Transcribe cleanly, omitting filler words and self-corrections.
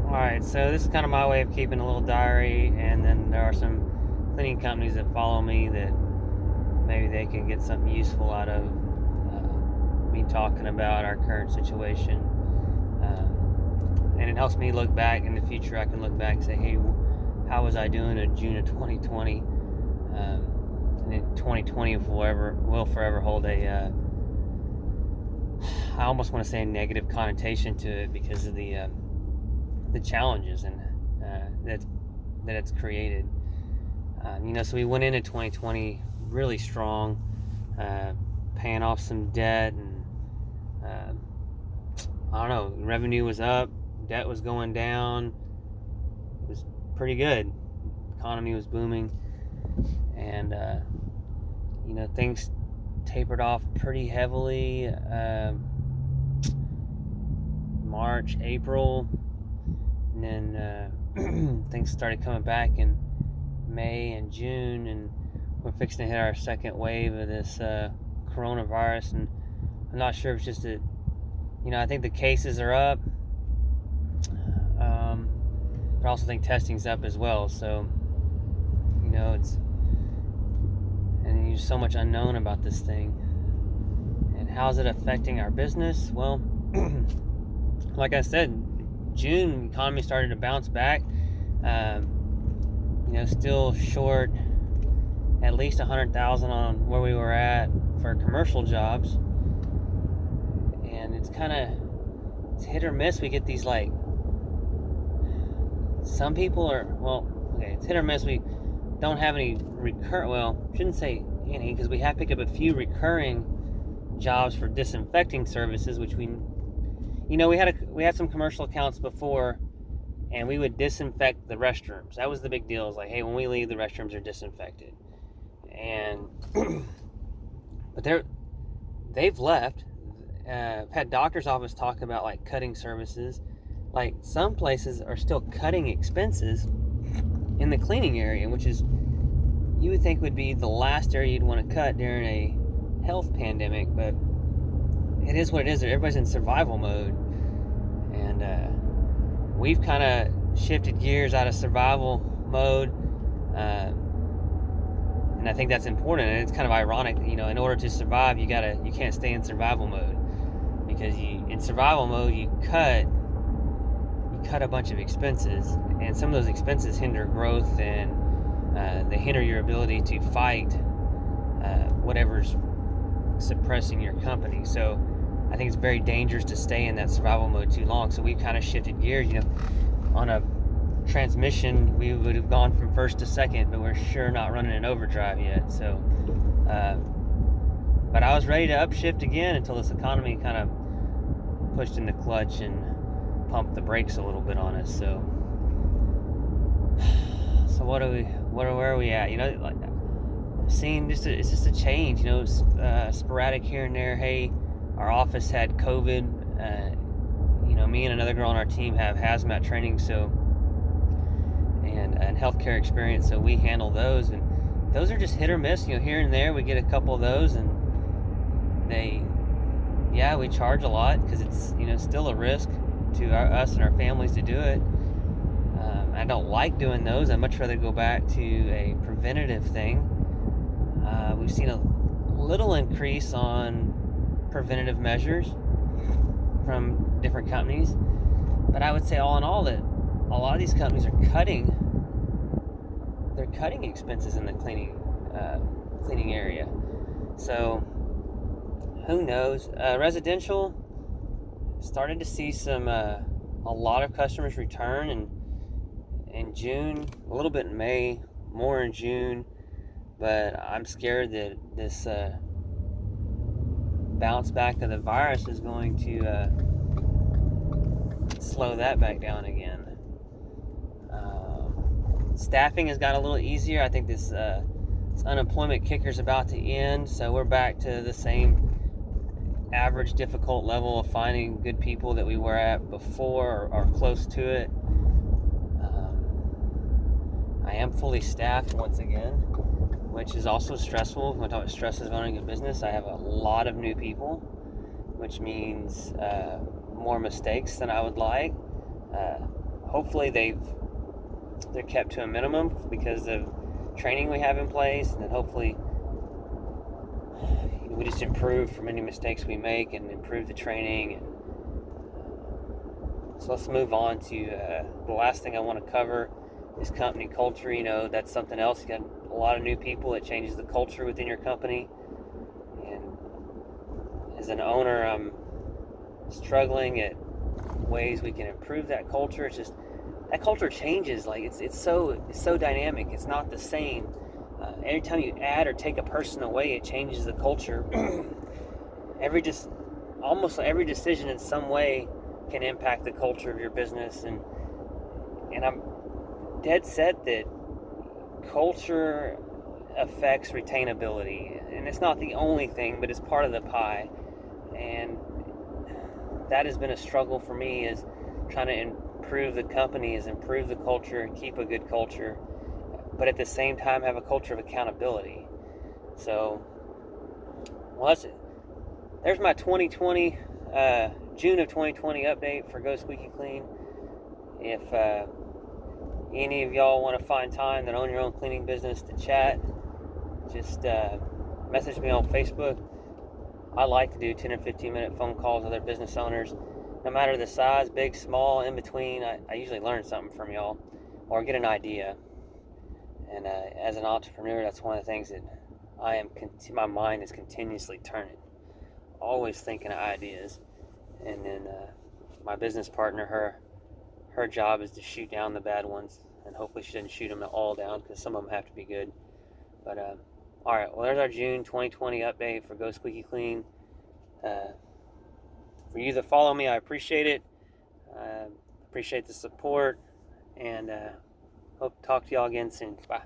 Alright, so this is kind of my way of keeping a little diary, and then there are some cleaning companies that follow me that maybe they can get something useful out of me talking about our current situation. And it helps me look back in the future. I can look back and say, hey, how was I doing in June of 2020? And then 2020 will forever hold I almost want to say a negative connotation to it because of the challenges and that it's created. So we went into 2020 really strong, paying off some debt, and I don't know, revenue was up, debt was going down. It was pretty good. Economy was booming, and things tapered off pretty heavily. March, April, and then things started coming back in May and June, and we're fixing to hit our second wave of this coronavirus. And I'm not sure if it's just that, I think the cases are up, but I also think testing's up as well. So, and there's so much unknown about this thing. And how's it affecting our business? Well, like I said, June, the economy started to bounce back. Still short at least 100,000 on where we were at for commercial jobs, and it's hit or miss. We get these some people it's hit or miss. We don't have any shouldn't say any, because we have picked up a few recurring jobs for disinfecting services, which we had some commercial accounts before, and we would disinfect the restrooms. That was the big deal. It's like, hey, when we leave, the restrooms are disinfected. And but they've left. I've had doctor's office talk about cutting services. Some places are still cutting expenses in the cleaning area, which is, you would think would be the last area you'd want to cut during a health pandemic, but it is what it is. Everybody's in survival mode, and we've kind of shifted gears out of survival mode, and I think that's important. And it's kind of ironic, in order to survive, you can't stay in survival mode, because in survival mode you cut a bunch of expenses, and some of those expenses hinder growth, and they hinder your ability to fight whatever's suppressing your company. So I think it's very dangerous to stay in that survival mode too long. So we've kind of shifted gears. On a transmission, we would have gone from first to second, but we're sure not running in overdrive yet. So, but I was ready to upshift again until this economy kind of pushed in the clutch and pumped the brakes a little bit on us. So where are we at? Seeing it's just a change. Sporadic here and there. Hey, our office had COVID. Me and another girl on our team have hazmat training, and healthcare experience, so we handle those, and those are just hit or miss. Here and there we get a couple of those, and we charge a lot because it's still a risk to us and our families to do it. I don't like doing those. I'd much rather go back to a preventative thing. We've seen a little increase on preventative measures from different companies, but I would say all in all that a lot of these companies are cutting expenses in the cleaning area. So who knows? Residential started to see a lot of customers return in June, a little bit in May, more in June, but I'm scared that this bounce back of the virus is going to slow that back down again. Staffing has got a little easier. I think this unemployment kicker is about to end, so we're back to the same average difficult level of finding good people that we were at before, or close to it. I am fully staffed once again, which is also stressful. When I talk about stress is owning a business, I have a lot of new people, which means more mistakes than I would like. hopefully they're kept to a minimum because of training we have in place, and then hopefully we just improve from any mistakes we make and improve the training. And so let's move on to the last thing I want to cover is company culture. That's something else. You got a lot of new people. It changes the culture within your company. And as an owner, I'm struggling at ways we can improve that culture. It's just that culture changes. Like it's so dynamic. It's not the same. Every time you add or take a person away, it changes the culture. Almost every decision in some way can impact the culture of your business, and I'm dead set that culture affects retainability, and it's not the only thing, but it's part of the pie. And that has been a struggle for me, is trying to improve the company, is improve the culture and keep a good culture, but at the same time have a culture of accountability. So, well, there's my 2020, June of 2020 update for Go Squeaky Clean. If any of y'all want to find time that own your own cleaning business to chat, just message me on Facebook. I like to do 10 or 15 minute phone calls with other business owners, no matter the size, big, small, in between. I usually learn something from y'all or get an idea. And as an entrepreneur, that's one of the things that my mind is continuously turning, always thinking of ideas. And then my business partner, her job is to shoot down the bad ones, and hopefully she doesn't shoot them all down, because some of them have to be good. But all right, well, there's our June 2020 update for Go Squeaky Clean. For you that follow me, I appreciate it. Appreciate the support, and hope to talk to y'all again soon. Bye.